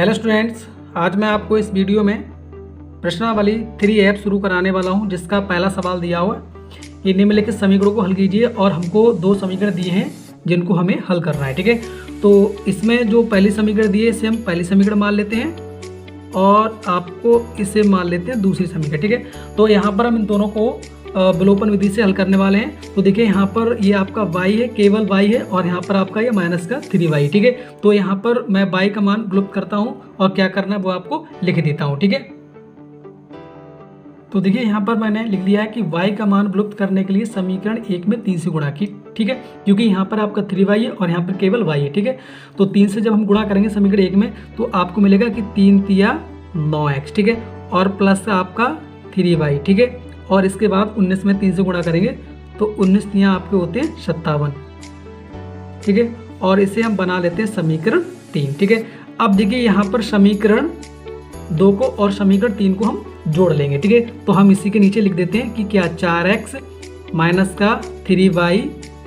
Hello students, आज मैं आपको इस वीडियो में प्रश्नावली 3F शुरू कराने वाला हूं, जिसका पहला सवाल दिया हुआ है ये निम्नलिखित समीकरणों को हल कीजिए और हमको दो समीकरण दिए हैं जिनको हमें हल करना है। ठीक है, तो इसमें जो पहली समीकरण दिए इसे हम पहली समीकरण मान लेते हैं और आपको इसे मान लेते हैं दूसरी समीकरण। ठीक है, तो यहाँ पर हम इन दोनों को विलोपन विधि से हल करने वाले हैं। तो देखिए यहाँ पर ये आपका y है, केवल y है, और यहाँ पर आपका ये माइनस का 3y। ठीक है, तो यहाँ पर मैं y का मान विलुप्त करता हूँ और क्या करना है वो आपको लिख देता हूँ। ठीक है, तो देखिए यहाँ पर मैंने लिख लिया है कि y का मान विलुप्त करने के लिए समीकरण 1 में 3 से गुणा की। ठीक है, क्योंकि यहाँ पर आपका 3y है और यहाँ पर केवल y है। ठीक है, तो 3 से जब हम गुणा करेंगे समीकरण 1 में तो आपको मिलेगा कि 3 तिया 9x। ठीक है, और प्लस आपका 3y। ठीक है, और इसके बाद 19 में 3 से गुणा करेंगे तो 19 तिया आपके होते हैं 57। ठीक है, और इसे हम बना लेते हैं समीकरण 3। ठीक है, अब देखिए यहाँ पर समीकरण 2 को और समीकरण 3 को हम जोड़ लेंगे। ठीक है, तो हम इसी के नीचे लिख देते हैं कि क्या 4x माइनस का 3y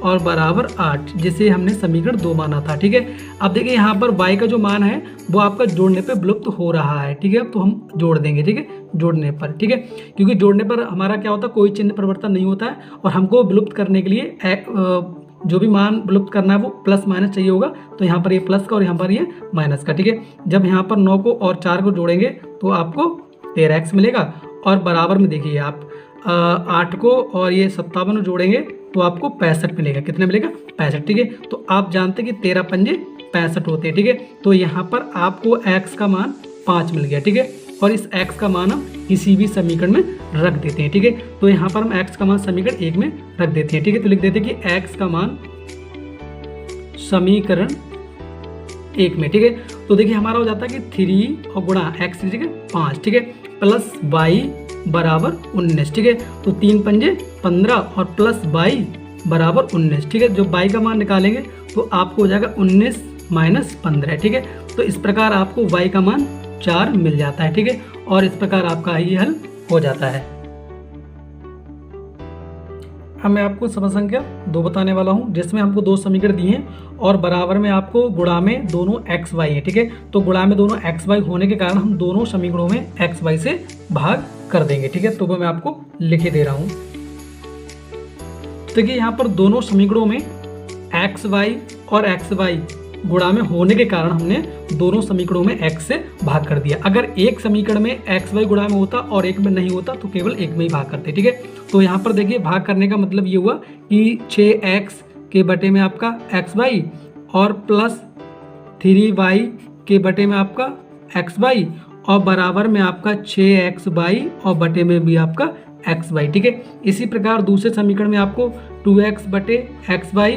और बराबर 8, जिसे हमने समीकरण 2 माना था। ठीक है, अब देखिए यहाँ पर y का जो मान है वो आपका जोड़ने पे विलुप्त हो रहा है। ठीक है, तो हम जोड़ देंगे। ठीक है, जोड़ने पर, ठीक है, क्योंकि जोड़ने पर हमारा क्या होता है, कोई चिन्ह परिवर्तन नहीं होता है और हमको विलुप्त करने के लिए जो भी मान विलुप्त करना है वो प्लस माइनस चाहिए होगा। तो यहाँ पर ये प्लस का और यहाँ पर ये माइनस का। ठीक है, जब यहाँ पर 9 को और 4 को जोड़ेंगे तो आपको 13x मिलेगा और बराबर में देखिए आप 8 को और ये 57 जोड़ेंगे तो आपको 65 मिलेगा। कितना मिलेगा? 65। ठीक है, तो आप जानते हैं कि 13 पंजे 65 होते हैं। ठीक है, तो यहाँ पर आपको x का मान 5 मिल गया। ठीक है, और इस x का मान हम किसी भी समीकरण में रख देते हैं। ठीक है, तो यहाँ पर हम x का मान समीकरण 1 में रख देते हैं। ठीक है, तो लिख देते हैं कि x का मान समीकरण 1 में। ठीक है, तो देखिए हमारा हो जाता है कि 3 और गुणा x, ठीक है 5, ठीक है, प्लस y बराबर 19। ठीक है, तो 3 पंजे 15 और प्लस y बराबर 19। ठीक है, जो y का मान निकालेंगे तो आपको हो जाएगा 19 माइनस 15। ठीक है, तो इस प्रकार आपको y का मान 4 मिल जाता है। ठीक है, और इस प्रकार आपका ये हल हो जाता है। अब मैं आपको समस्या संख्या 2 बताने वाला हूं, जिसमें हमको दो समीकरण दिए हैं और बराबर में आपको गुणा में दोनों x y है। ठीक है, तो गुणा में दोनों x y होने के कारण हम दोनों समीकरणों में x y से भाग कर देंगे। ठीक है, तो वो मैं आपको लिख दे रहा हूं। देखिए यहाँ पर दोनों समीकरणों में x y और x y गुणा में होने के कारण हमने दोनों समीकरणों में x से भाग कर दिया। अगर एक समीकरण में x y गुणा में होता और एक में नहीं होता तो केवल एक में ही भाग करते। ठीक है, तो यहाँ पर देखिए भाग करने का मतलब ये हुआ कि 6x के बटे में आपका xy और प्लस 3y के बटे में आपका xy और बराबर में आपका 6xy और बटे में भी आपका xy। ठीक है, इसी प्रकार दूसरे समीकरण में आपको 2x बटे xy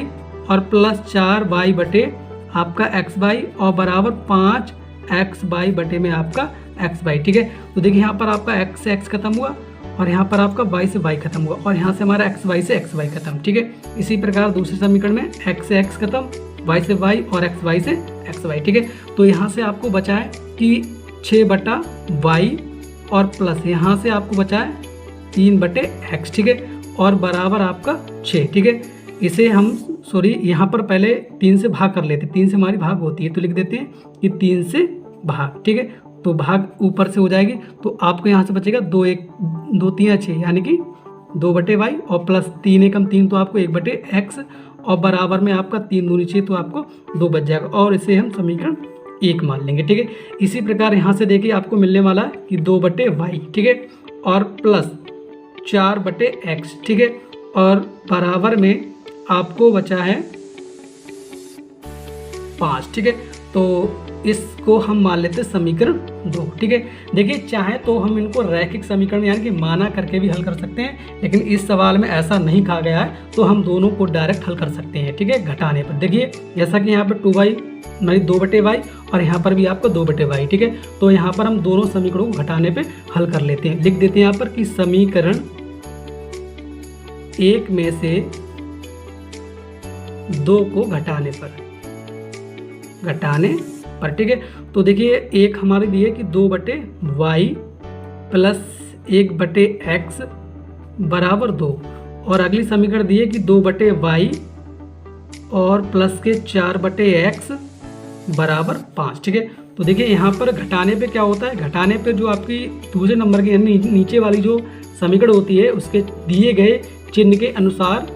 और प्लस 4y बटे आपका xy और बराबर 5xy बटे में आपका xy। ठीक है, तो देखिए यहाँ पर आपका x से x खत्म हुआ और यहाँ पर आपका y से y खत्म हुआ और यहाँ से हमारा xy से xy खत्म। ठीक है, इसी प्रकार दूसरे समीकरण में x से x खत्म, y से y और xy से xy। ठीक है, तो यहाँ से आपको बचा है कि 6 बटा y और प्लस यहाँ से आपको बचा है 3 बटे x। ठीक है, और बराबर आपका 6। ठीक है, इसे हम यहाँ पर पहले 3 से भाग कर लेते हैं। 3 से हमारी भाग होती है तो लिख देते हैं कि 3 से भाग। ठीक है, तो भाग ऊपर से हो जाएगी तो आपको यहाँ से बचेगा 2 3 6 यानी कि 2 बटे वाई और प्लस 3 एकम 3 तो आपको 1 बटे एक्स और बराबर में आपका 3 दूनी 6 तो आपको 2 बच जाएगा और इसे हम समीकरण 1 मान लेंगे। ठीक है, इसी प्रकार यहाँ से देखिए आपको मिलने वाला है कि 2 बटे वाई। ठीक है, और प्लस 4 बटे एक्स। ठीक है, और बराबर में आपको बचा है 5। ठीक है, तो इसको हम मान लेते हैं समीकरण 2। ठीक है, देखिए चाहे तो हम इनको रैखिक समीकरण यानी कि माना करके भी हल कर सकते हैं, लेकिन इस सवाल में ऐसा नहीं कहा गया है तो हम दोनों को डायरेक्ट हल कर सकते हैं। ठीक है, घटाने पर देखिए जैसा कि यहाँ पर 2y यानी 2 बटे वाई और यहाँ पर भी आपका 2 बटे वाई। ठीक है, तो यहाँ पर हम दोनों समीकरणों को घटाने पर हल कर लेते हैं। लिख देते हैं यहाँ पर कि समीकरण 1 में से 2 को घटाने पर। ठीक है, तो देखिए एक हमारे दिए कि 2 बटे वाई प्लस 1 बटे एक्स बराबर 2 और अगली समीकरण दिए कि 2 बटे वाई और प्लस के 4 बटे एक्स बराबर 5। ठीक है, तो देखिए यहाँ पर घटाने पे क्या होता है, घटाने पे जो आपकी दूसरे नंबर के यानी नीचे वाली जो समीकरण होती है उसके दिए गए चिन्ह के अनुसार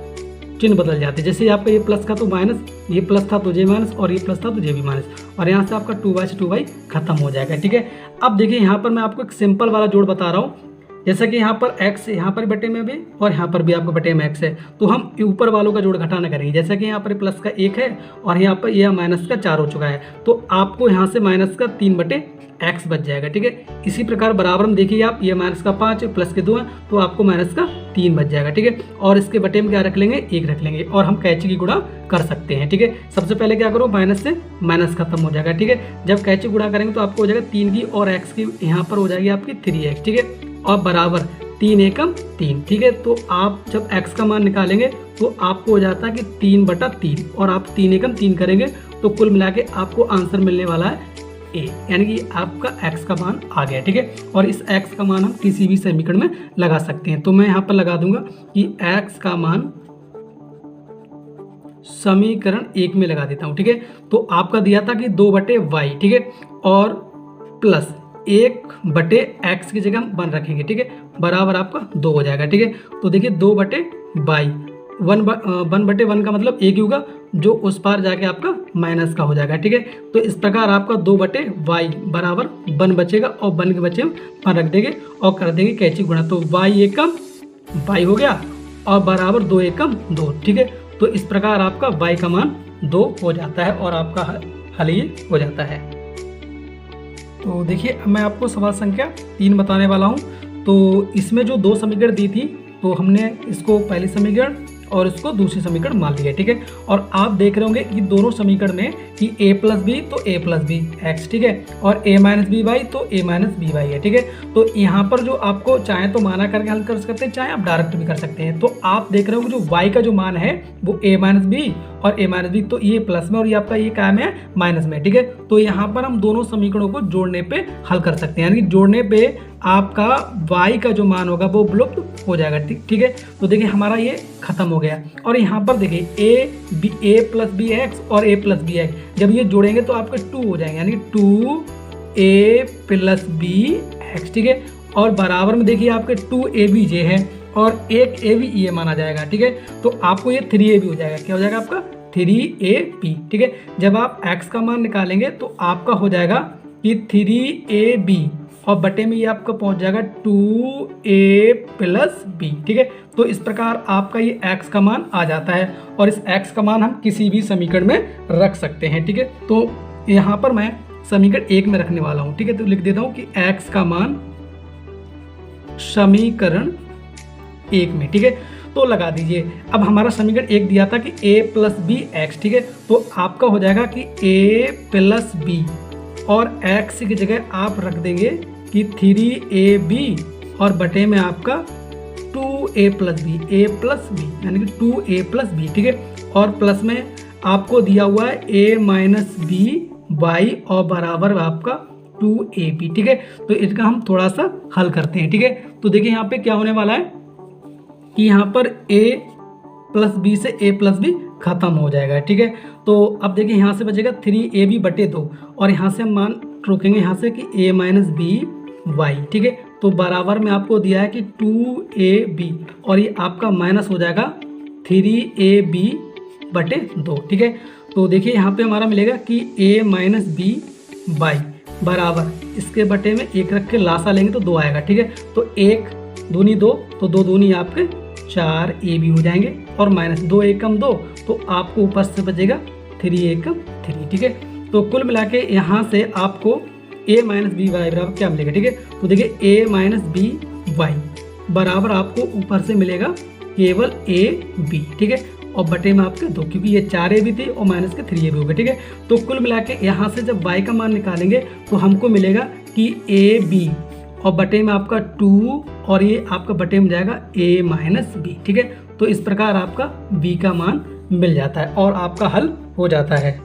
चिन्ह बदल जाते हैं। जैसे आपका ये प्लस का तो माइनस, ये प्लस था तो जे माइनस, और ये प्लस था तो जे भी माइनस, और यहाँ से आपका 2y से 2y खत्म हो जाएगा। ठीक है, अब देखिए यहाँ पर मैं आपको एक सिंपल वाला जोड़ बता रहा हूँ। जैसा कि यहाँ पर x यहाँ पर बटे में भी और यहाँ पर भी आपका बटे में x है, तो हम ऊपर वालों का जोड़ घटाना करेंगे। जैसा कि यहाँ पर प्लस का 1 है और यहाँ पर यह माइनस का 4 हो चुका है, तो आपको यहाँ से माइनस का 3 बटे x बच जाएगा। ठीक है, इसी प्रकार बराबर में देखिए आप, ये माइनस का 5 प्लस के 2 है तो आपको माइनस का 3 बच जाएगा। ठीक है, और इसके बटे में क्या रख लेंगे, 1 रख लेंगे, और हम कैची की गुणा कर सकते हैं। ठीक है, सबसे पहले क्या करो, माइनस से माइनस खत्म हो जाएगा। ठीक है, जब कैची गुणा करेंगे तो आपको हो जाएगा 3 की और x की यहाँ पर हो जाएगी आपकी 3x। ठीक है, और बराबर 3 एकम 3। ठीक है, तो आप जब x का मान निकालेंगे तो आपको हो जाता है कि 3/3, और आप 3 एकम 3 करेंगे तो कुल मिला के आपको आंसर मिलने वाला है a, यानी कि आपका x का मान आ गया। ठीक है, और इस x का मान हम किसी भी समीकरण में लगा सकते हैं। तो मैं यहाँ पर लगा दूंगा कि x का मान समीकरण 1 में लगा देता हूँ। ठीक है, तो आपका दिया था कि 2/y। ठीक है, और प्लस 1/x की जगह हम 1 रखेंगे। ठीक है, बराबर आपका 2 हो जाएगा। ठीक है, तो देखिए 2/y, 1/1 का मतलब 1 ही होगा, जो उस पार जाके आपका माइनस का हो जाएगा। ठीक है, तो इस प्रकार आपका 2/y बराबर 1 बचेगा, और 1 के बचे हम 1 रख देंगे और कर देंगे कैची गुणा, तो y एकम y हो गया और बराबर 2 एकम 2। ठीक है, तो इस प्रकार आपका y का मान 2 हो जाता है और आपका हल ये हो जाता है। तो देखिए अब मैं आपको सवाल संख्या 3 बताने वाला हूँ। तो इसमें जो 2 समीकरण दी थी, तो हमने इसको पहली समीकरण और इसको दूसरी समीकरण मान लिया। ठीक है, और आप देख रहे होंगे कि दोनों समीकरण में कि a प्लस बी तो a प्लस बी एक्स, ठीक है, और a माइनस बी वाई तो a माइनस बी वाई है। ठीक है, तो यहाँ पर जो आपको चाहे तो माना करके हल कर सकते हैं, चाहे आप डायरेक्ट भी कर सकते हैं। तो आप देख रहे हो जो y का जो मान है वो a माइनस बी और a माइनस बी, तो ये प्लस में और ये आपका ये क्या में है, माइनस में। ठीक है, तो यहाँ पर हम दोनों समीकरणों को जोड़ने पे हल कर सकते हैं, यानी कि जोड़ने पे आपका y का जो मान होगा वो विलुप्त हो जाएगा। ठीक है, तो देखिए हमारा ये खत्म हो गया, और यहाँ पर देखिए a प्लस बी एक्स और a प्लस बी एक्स जब ये जोड़ेंगे तो आपके 2 हो जाएंगे, यानी 2a प्लस बी एक्स। ठीक है, और बराबर में देखिए आपके 2abj है और एक a भी ये माना जाएगा। ठीक है, तो आपको ये 3a भी हो जाएगा। क्या हो जाएगा आपका 3ab। ठीक है, जब आप x का मान निकालेंगे तो आपका हो जाएगा कि 3ab और बटे में ये आपका पहुंच जाएगा 2a प्लस b। ठीक है, तो इस प्रकार आपका ये x का मान आ जाता है, और इस x का मान हम किसी भी समीकरण में रख सकते हैं। ठीक है, तो यहाँ पर मैं समीकरण 1 में रखने वाला हूँ। ठीक है, तो लिख देता हूँ कि x का मान समीकरण 1 में। ठीक है, तो लगा दीजिए। अब हमारा समीकरण 1 दिया था कि a प्लस बी एक्स। ठीक है, तो आपका हो जाएगा कि a प्लस बी और x की जगह आप रख देंगे कि 3ab और बटे में आपका 2a plus B, a plus B यानी कि 2a प्लस बी। ठीक है, और प्लस में आपको दिया हुआ है a माइनस बी वाई और बराबर आपका 2ab। ठीक है, तो इसका हम थोड़ा सा हल करते हैं। ठीक है, तो देखिए यहाँ पे क्या होने वाला है कि यहाँ पर a प्लस बी से a प्लस बी खत्म हो जाएगा। ठीक है, तो अब देखिए यहाँ से बचेगा 3ab बटे 2, और यहाँ से हम मान रोकेंगे यहाँ से कि a माइनस बी वाई। ठीक है, तो बराबर में आपको दिया है कि 2ab और ये आपका माइनस हो जाएगा 3ab बटे 2। ठीक है, तो देखिए यहाँ पे हमारा मिलेगा कि a माइनस बी वाई बराबर इसके बटे में 1 रख के लासा लेंगे तो 2 आएगा। ठीक है, तो 1 दूनी 2 तो 2 दूनी आपके 4ab हो जाएंगे, और माइनस 2 एकम 2 तो आपको ऊपर से बचेगा 3 एकम 3। ठीक है, तो कुल मिला के यहाँ से आपको a माइनस बी वाई बराबर क्या मिलेगा। ठीक है, तो देखिए a माइनस बी वाई बराबर आपको ऊपर से मिलेगा केवल a b। ठीक है, और बटे में आपके 2, क्योंकि ये 4ab थी और माइनस के 3ab हो गए। ठीक है, तो कुल मिला के यहाँ से जब y का मान निकालेंगे तो हमको मिलेगा कि ab और बटे में आपका 2 और ये आपका बटे में जाएगा a माइनस बी। ठीक है, तो इस प्रकार आपका b का मान मिल जाता है और आपका हल हो जाता है।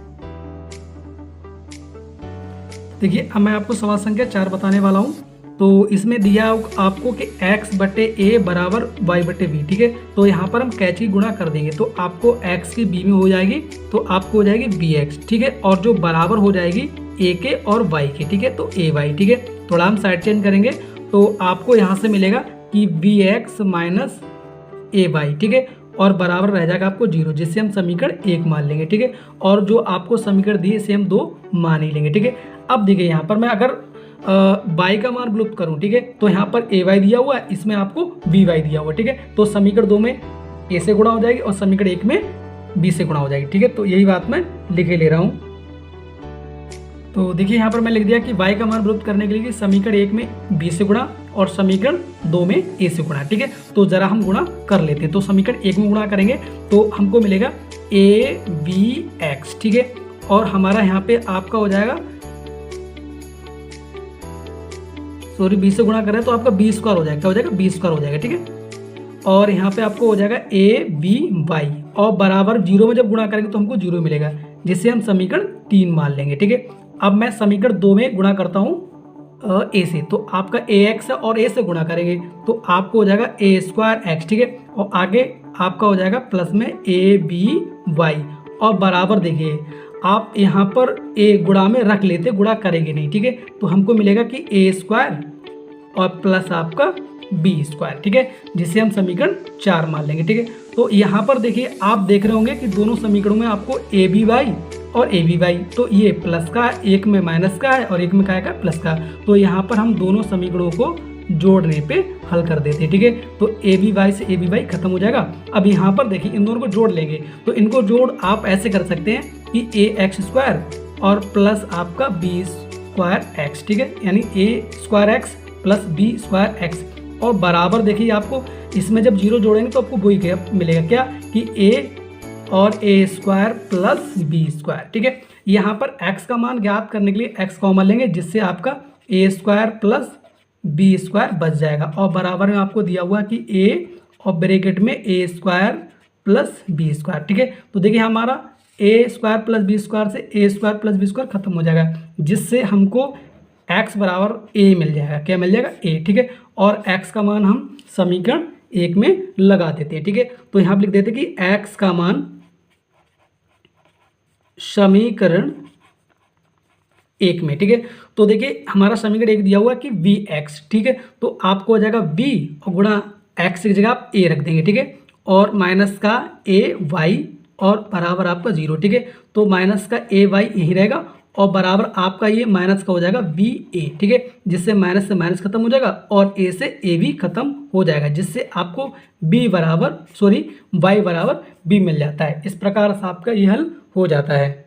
देखिए अब मैं आपको सवाल संख्या 4 बताने वाला हूँ। तो इसमें दिया आपको कि x बटे a बराबर y बटे b। ठीक है, तो यहाँ पर हम कैची गुणा कर देंगे तो आपको x की b में हो जाएगी तो आपको हो जाएगी bx। ठीक है, और जो बराबर हो जाएगी ए के और वाई के, ठीक है। तो ए वाई, ठीक है। थोड़ा हम साइड चेंज करेंगे तो आपको यहाँ से मिलेगा कि v x minus a y, ठीक है, और बराबर रह जाएगा आपको 0, जिससे हम समीकरण 1 मान लेंगे, ठीक है। और जो आपको समीकरण दिए इसे हम 2 मान ही लेंगे, ठीक है। अब देखिए यहाँ पर मैं अगर वाई का मान विलुप्त करूँ, ठीक है, तो यहाँ पर ए वाई दिया हुआ है, इसमें आपको वी वाई दिया हुआ है, ठीक है। तो समीकरण 2 में ए से गुणा हो जाएगी और समीकरण 1 में बी से गुणा हो जाएगी, ठीक है। तो यही बात मैं लिखे ले रहा हूँ। तो देखिए यहाँ पर मैं लिख दिया कि y का मान विलुप्त करने के लिए समीकरण 1 में b से गुणा और समीकरण 2 में a से गुणा, ठीक है। तो जरा हम गुणा कर लेते हैं। तो समीकरण 1 में गुणा करेंगे तो हमको मिलेगा a b x, ठीक है। और हमारा यहाँ पे आपका हो जाएगा, सॉरी b से गुणा करें तो आपका b स्क्वायर हो जाएगा, क्या हो जाएगा, b स्क्वायर हो जाएगा, ठीक है। और यहाँ पे आपको हो जाएगा a b y और बराबर 0 में जब गुणा करेंगे तो हमको 0 मिलेगा, जिससे हम समीकरण 3 मान लेंगे, ठीक है। अब मैं समीकरण 2 में गुणा करता हूँ ए से, तो आपका ए एक्स और ए से गुणा करेंगे तो आपको हो जाएगा ए स्क्वायर एक्स, ठीक है। और आगे आपका हो जाएगा प्लस में ए बी वाई और बराबर देखिए आप यहाँ पर ए गुणा में रख लेते, गुणा करेंगे नहीं, ठीक है। तो हमको मिलेगा कि ए स्क्वायर और प्लस आपका बी स्क्वायर, ठीक है, जिसे हम समीकरण 4 मान लेंगे, ठीक है। तो यहाँ पर देखिए आप देख रहे होंगे कि दोनों समीकरणों में आपको ए बी वाई और ए बी वाई, तो ये प्लस का है, एक में माइनस का है और एक में क्या है, प्लस का। तो यहाँ पर हम दोनों समीकरणों को जोड़ने पे हल कर देते हैं, ठीक है। तो ए बी वाई से ए बी वाई खत्म हो जाएगा। अब यहाँ पर देखिए इन दोनों को जोड़ लेंगे, तो इनको जोड़ आप ऐसे कर सकते हैं कि ए एक्स स्क्वायर और प्लस आपका बी स्क्वायर एक्स, ठीक है, यानी A square x plus B square x और बराबर देखिए आपको इसमें जब 0 जोड़ेंगे तो आपको वही मिलेगा, क्या कि ए और ए स्क्वायर प्लस बी स्क्वायर, ठीक है। यहाँ पर x का मान ज्ञात करने के लिए x कॉमन लेंगे, जिससे आपका ए स्क्वायर प्लस बी स्क्वायर बच जाएगा और बराबर में आपको दिया हुआ कि a और ब्रैकेट में ए स्क्वायर प्लस बी स्क्वायर, ठीक है। तो देखिए हमारा ए स्क्वायर प्लस बी स्क्वायर से ए स्क्वायर प्लस बी स्क्वायर खत्म हो जाएगा, जिससे हमको x बराबर a मिल जाएगा, क्या मिल जाएगा, a, ठीक है। और x का मान हम समीकरण 1 में लगा देते हैं, ठीक है। तो यहाँ लिख देते कि x का मान समीकरण 1 में, ठीक है। तो देखिए हमारा समीकरण 1 दिया हुआ कि वी एक्स, ठीक है। तो आपको हो जाएगा v और गुणा x की जगह आप a रख देंगे, ठीक है, और माइनस का a y और बराबर आपका 0, ठीक है। तो माइनस का a y यही रहेगा और बराबर आपका ये माइनस का हो जाएगा बी ए, ठीक है, जिससे माइनस से माइनस खत्म हो जाएगा और ए से ए भी खत्म हो जाएगा, जिससे आपको बी बराबर वाई बराबर बी मिल जाता है। इस प्रकार से आपका ये हल हो जाता है।